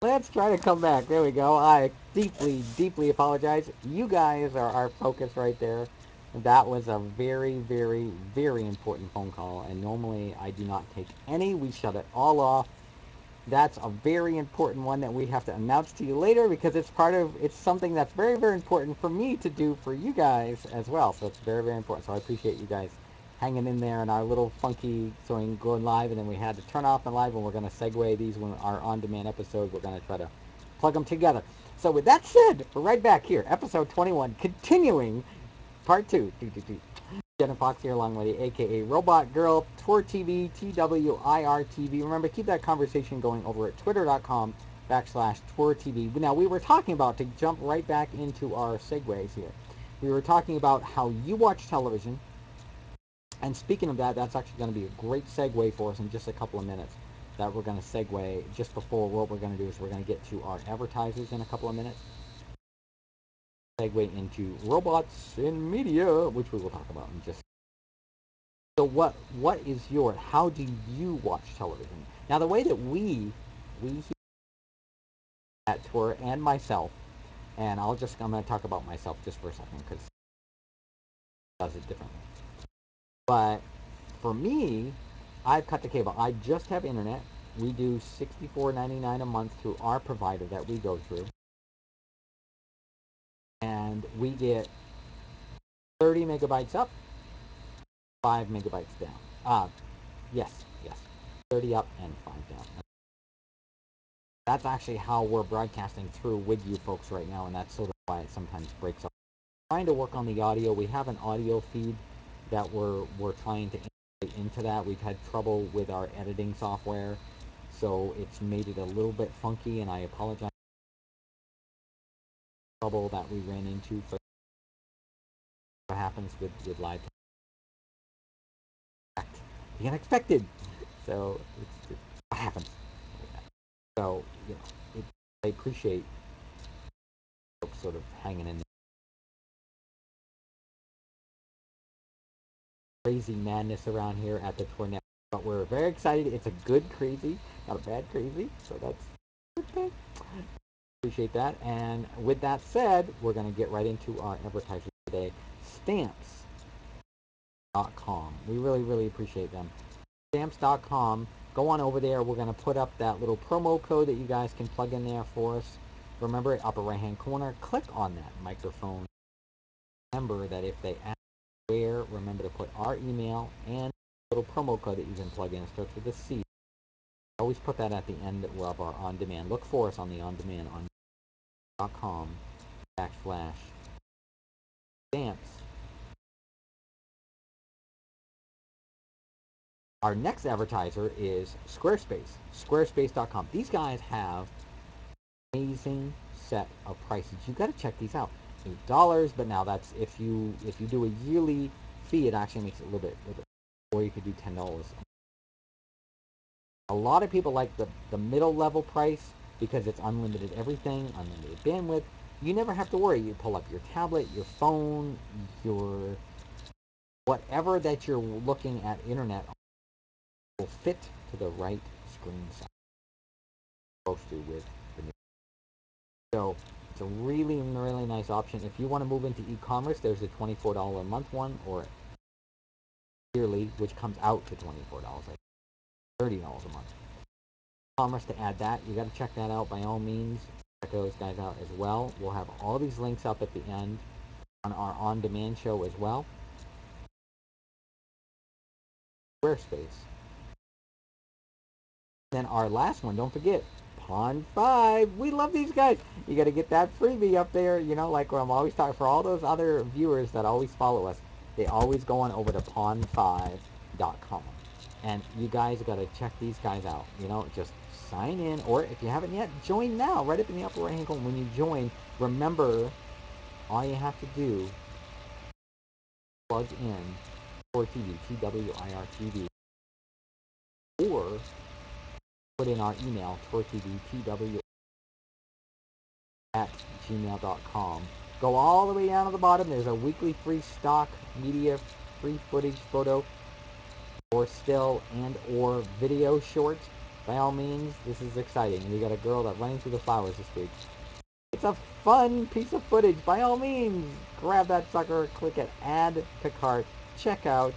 Let's try to come back. There we go. I deeply, deeply apologize. You guys are our focus right there. That was a very, very, very important phone call, and normally I do not take any. We shut it all off. That's a very important one that we have to announce to you later because it's something that's very, very important for me to do for you guys as well. So it's very, very important. So I appreciate you guys hanging in there in our little funky going live, and then we had to turn off the live, and we're going to segue these when our on-demand episodes. We're going to try to plug them together. So with that said, we're right back here, episode 21, continuing part two. Jenna Fox here, along with you, aka Robot Girl, TWIR TV, TWIR TV. Remember, keep that conversation going over at twitter.com/TWIR TV. Now, we were talking about, to jump right back into our segues here, we were talking about how you watch television. And speaking of that, that's actually going to be a great segue for us in just a couple of minutes. That we're going to segue just before what we're going to do is we're going to get to our advertisers in a couple of minutes. Segue into robots in media, which we will talk about in just. So what is your? How do you watch television? Now the way that we here at TWIR and myself, and I'm going to talk about myself just for a second because it does it differently. But for me, I've cut the cable. I just have internet. We do $64.99 a month through our provider that we go through, and we get 30 megabytes up, 5 megabytes down. Yes, yes, 30 up and 5 down. That's actually how we're broadcasting through with you folks right now, and that's sort of why it sometimes breaks up. Trying to work on the audio. We have an audio feed that we're trying to integrate into that. We've had trouble with our editing software, so it's made it a little bit funky, and I apologize for the trouble that we ran into. But what happens with live, the unexpected. So it's what happens. So I appreciate folks sort of hanging in there. Crazy madness around here at the TWIR Network, but we're very excited. It's a good crazy, not a bad crazy. So that's a good thing. Appreciate that. And with that said, we're going to get right into our advertisers today. Stamps.com. We really, really appreciate them. Stamps.com. Go on over there. We're going to put up that little promo code that you guys can plug in there for us. Remember, upper right hand corner, click on that microphone. Remember that if they ask where, remember to put our email and a little promo code that you can plug in. It starts with a C. Always put that at the end of our on demand. Look for us on the on demand on .com/stamps. Our next advertiser is Squarespace. Squarespace.com. These guys have amazing set of prices. You got to check these out. $8, but now that's if you do a yearly fee, it actually makes it a little bit, or you could do $10. A lot of people like the middle level price because it's unlimited everything, unlimited bandwidth. You never have to worry. You pull up your tablet, your phone, your whatever that you're looking at internet will fit to the right screen size. Supposed to with the new. So it's a really, really nice option. If you want to move into e-commerce, there's a $24 a month one, or yearly, which comes out to $24, like $30 a month. E-commerce to add that, you got to check that out by all means. Check those guys out as well. We'll have all these links up at the end on our on-demand show as well. Squarespace. Then our last one, don't forget, Pond 5. We love these guys. You got to get that freebie up there. Like I'm always talking for all those other viewers that always follow us. They always go on over to pond5.com. And you guys got to check these guys out. Just sign in. Or if you haven't yet, join now. Right up in the upper right hand corner. When you join, remember, all you have to do, plug in TWIR TV, TWIR TV, or put in our email, TWIR at gmail.com. Go all the way down to the bottom. There's a weekly free stock media, free footage, photo, or still and or video short. by all means, this is exciting. We got a girl that's running through the flowers this week. It's a fun piece of footage. By all means, grab that sucker, click it, add to cart, check out.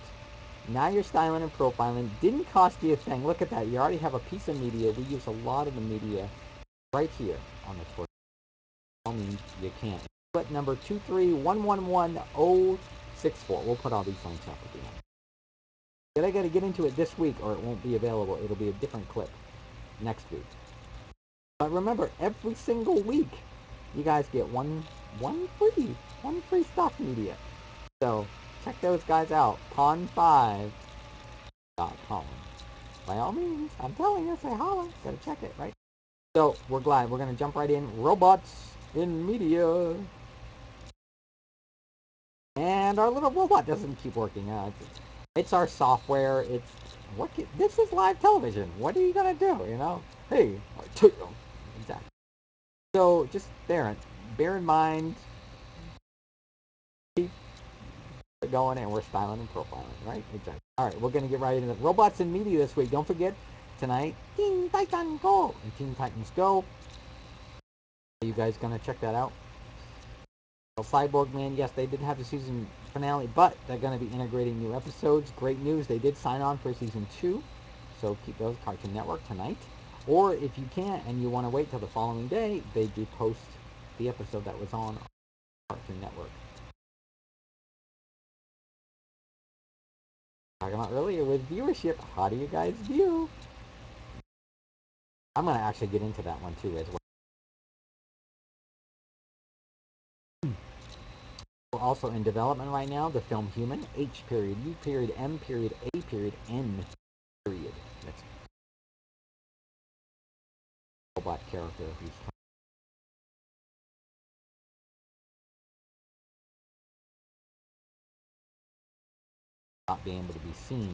Now you're styling and profiling. Didn't cost you a thing. Look at that. You already have a piece of media. We use a lot of the media right here on the Twitter. By all means, you can. But number 231111064. We'll put all these links up at the end. But I got to get into it this week or it won't be available. It'll be a different clip next week. But remember, every single week, you guys get one free stock media. So check those guys out. Pond5.com. By all means, I'm telling you, say holla. Gotta check it, right? So we're glad. We're gonna jump right in. Robots in media. And our little robot doesn't keep working. It's our software. It's what? This is live television. What are you gonna do? You know? Hey, exactly. So just bear in mind, keep it going, and we're styling and profiling, right? Exactly. All right, we're gonna get right into the robots in media this week. Don't forget tonight, Teen Titans Go and Teen Titans Go. Are you guys gonna check that out? Well, Cyborg Man, yes, they did have the season finale, but they're going to be integrating new episodes. Great news, they did sign on for season 2, so keep those. Cartoon Network tonight. Or if you can't and you want to wait till the following day, they do post the episode that was on Cartoon Network. Talking about earlier with viewership, how do you guys view? I'm going to actually get into that one too as well. We're also in development right now, the film H.U.M.A.N, H period, U period, M period, A period, N period. That's a robot character who's not being able to be seen.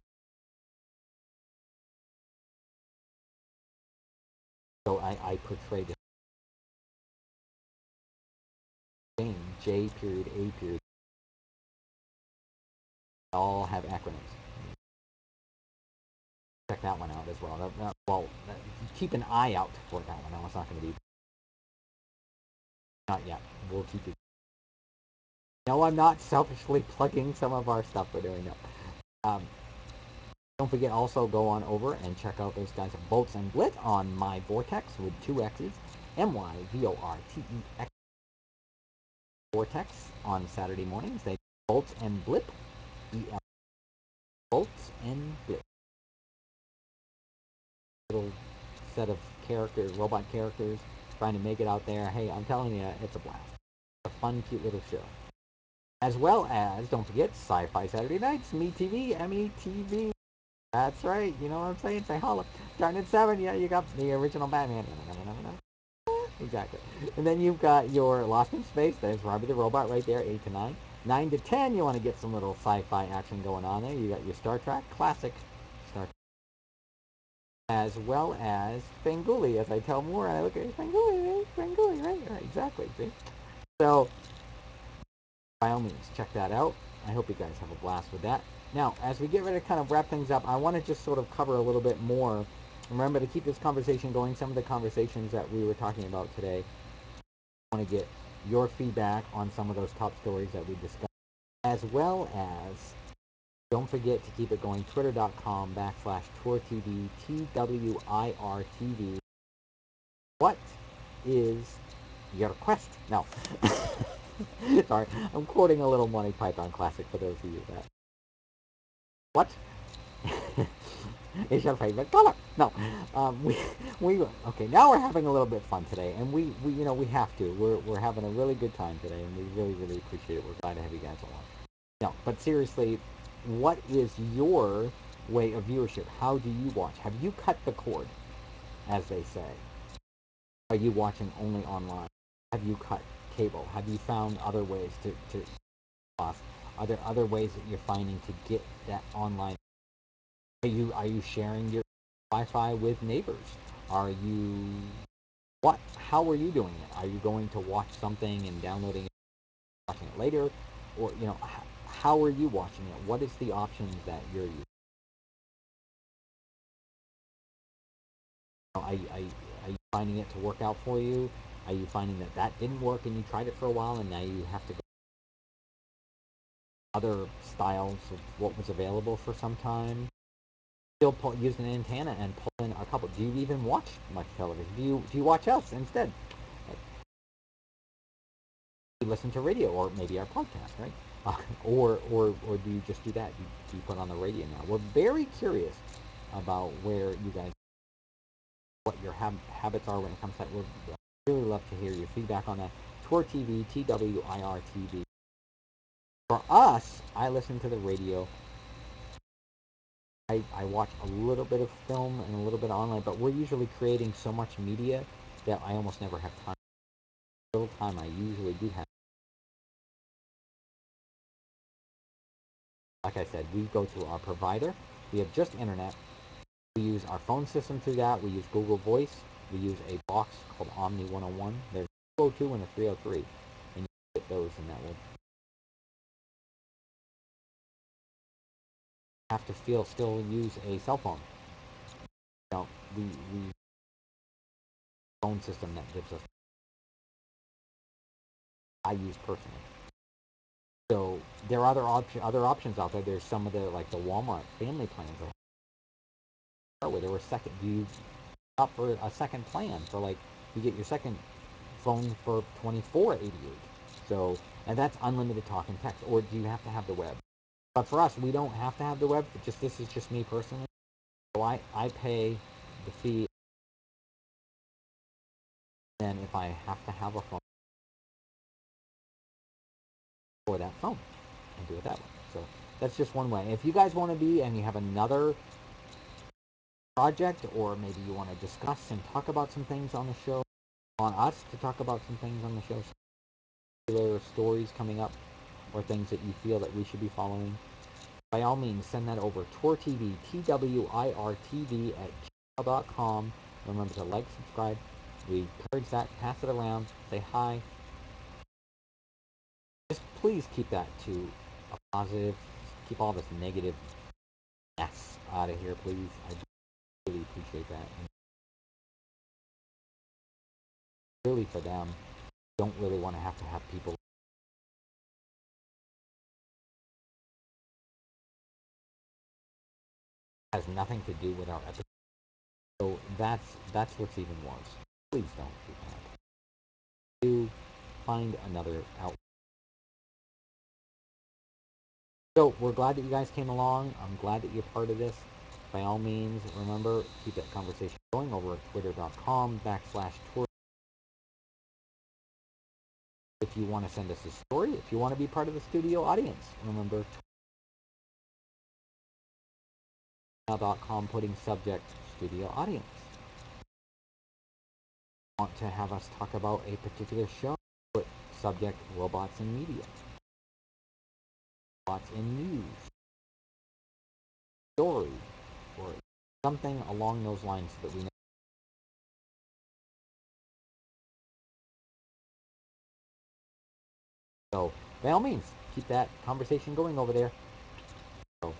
So I portray the same J period, A period. All have acronyms. Check that one out as well. Keep an eye out for that one. It's not going to be. Not yet. We'll keep it. No, I'm not selfishly plugging some of our stuff we're doing. No. Don't forget also go on over and check out those guys at Bolts and Blip on MyVortexx with 2 X's. MyVortex Vortex on Saturday mornings. They Bolts and Blip. EL Bolts and Blip. Little set of characters, robot characters, trying to make it out there. Hey, I'm telling you, it's a blast. A fun, cute little show. As well as, don't forget, Sci-Fi Saturday Nights, MeTV, METV. That's right. You know what I'm saying? Say holla. Starting at 7, yeah, you got the original Batman. Exactly. And then you've got your Lost in Space. There's Robbie the Robot right there, 8 to 9. 9 to 10, you want to get some little sci-fi action going on there. You got your Star Trek classic, Star as well as Svengoolie. As I tell more, and I look at Svengoolie, right? Exactly. See? So, by all means, check that out. I hope you guys have a blast with that. Now, as we get ready to kind of wrap things up, I want to just sort of cover a little bit more. Remember to keep this conversation going. Some of the conversations that we were talking about today. I want to get your feedback on some of those top stories that we discussed, as well as don't forget to keep it going. Twitter.com/TWIRTV, TWIRTV. What is your quest? No. Sorry, I'm quoting a little Monty Python classic for those of you that. What is your favorite color? No, we okay. Now we're having a little bit of fun today, and we we have to. We're having a really good time today, and we really appreciate it. We're glad to have you guys along. No, but seriously, what is your way of viewership? How do you watch? Have you cut the cord, as they say? Are you watching only online? Have you cut cable? Have you found other ways to off? Are there other ways that you're finding to get that online? Are you sharing your Wi-Fi with neighbors? Are you what? How are you doing it? Are you going to watch something and downloading it, watching it later, or how are you watching it? What is the options that you're using? Are you finding it to work out for you? Are you finding that that didn't work and you tried it for a while and now you have to go other styles of what was available for some time? Still use an antenna and pull in a couple. Do you even watch much television? Do you watch us instead? You listen to radio or maybe our podcast, right? Or do you just do that? Do you put on the radio now? We're very curious about where you guys, what your habits are when it comes to that. We'd really love to hear your feedback on that. TWIR TV, TWIR TV. For us, I listen to the radio. I watch a little bit of film and a little bit online, but we're usually creating so much media that I almost never have time. The little time I usually do have. Like I said, we go to our provider. We have just internet. We use our phone system through that. We use Google Voice. We use a box called Omni 101. There's a 202 and a 303. And you get those, and that will have to still use a cell phone. You know, we phone system that gives us, I use personally. So there are other options out there. There's some of the like the Walmart family plans where there were second, you up for a second plan for like you get your second phone for 24.88. So and that's unlimited talk and text. Or do you have to have the web? But for us, we don't have to have the web. But just this is just me personally. So I pay the fee, and if I have to have a phone for that phone, and do it that way. So that's just one way. If you guys want to be and you have another project, or maybe you want to discuss and talk about some things on the show, on us to talk about some things on the show, particular stories coming up, or things that you feel that we should be following, by all means, send that over. TWIR TV, TWIR TV at gmail.com. Remember to like, subscribe. We encourage that. Pass it around. Say hi. Just please keep that to a positive. Keep all this negative mess out of here, please. I really appreciate that. And really, for them, don't really want to have people. Has nothing to do with our episode. So that's what's even worse. Please don't do that. Do find another outlet. So we're glad that you guys came along. I'm glad that you're part of this. By all means, remember, keep that conversation going over at twitter.com/Twitter. If you want to send us a story, if you want to be part of the studio audience, remember twitter.com putting subject studio audience. Want to have us talk about a particular show? Put subject robots in media, robots in news, story, or something along those lines so that we know. So by all means, keep that conversation going over there. So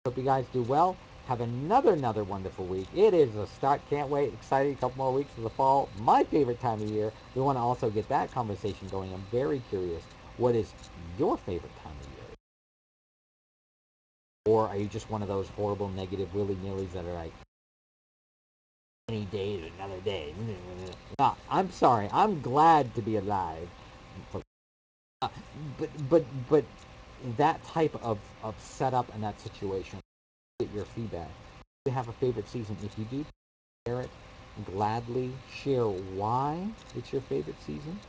hope you guys do well. Have another wonderful week. It is a start. Can't wait. Excited. A couple more weeks of the fall. My favorite time of year. We want to also get that conversation going. I'm very curious. What is your favorite time of year? Or are you just one of those horrible, negative willy-nillys that are like, any day is another day? No, I'm sorry. I'm glad to be alive. Uh, but that type of setup and that situation, get your feedback. Do you have a favorite season? If you do, share it. Gladly share why it's your favorite season.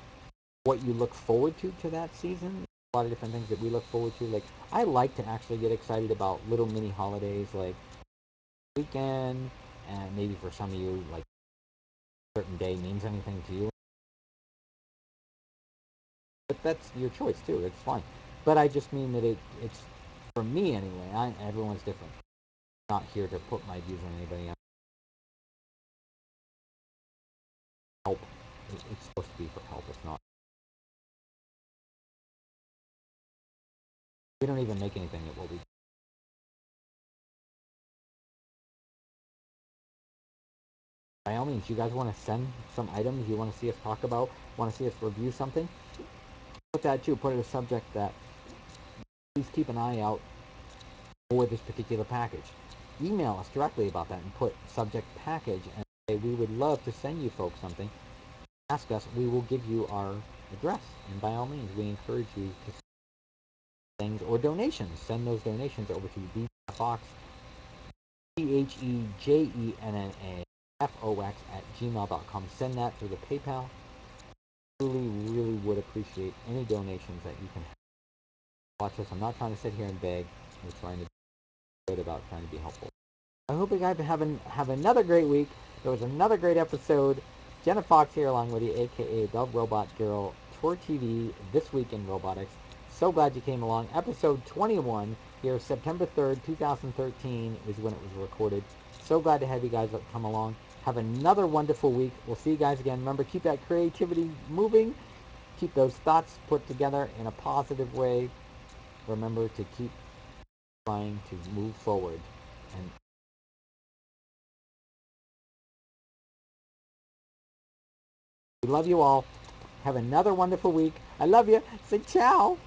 What you look forward to that season. A lot of different things that we look forward to. Like I like to actually get excited about little mini holidays like weekend, and maybe for some of you like a certain day means anything to you. But that's your choice too. It's fine. But I just mean that it's for me anyway. Everyone's different. I'm not here to put my views on anybody else. Help. It's supposed to be for help. It's not. We don't even make anything at what we by all means, you guys want to send some items you want to see us talk about, want to see us review something, put that too. Put it as a subject that please keep an eye out for this particular package. Email us directly about that and put subject package and say we would love to send you folks something. Ask us, we will give you our address. And by all means, we encourage you to send things or donations. Send those donations over to Jenna Fox, TheJennaFox @gmail.com. Send that through the PayPal. Really, really would appreciate any donations that you can watch us. I'm not trying to sit here and beg. We're trying to be good about trying to be helpful. I hope you guys have another great week. There was another great episode. Jenna Fox here along with you, aka the Robot Girl, TWIR TV, This Week in Robotics. So glad you came along. Episode 21 here, September 3rd, 2013 is when it was recorded. So glad to have you guys come along. Have another wonderful week. We'll see you guys again. Remember, keep that creativity moving. Keep those thoughts put together in a positive way. Remember to keep trying to move forward. And we love you all. Have another wonderful week. I love you. Say ciao.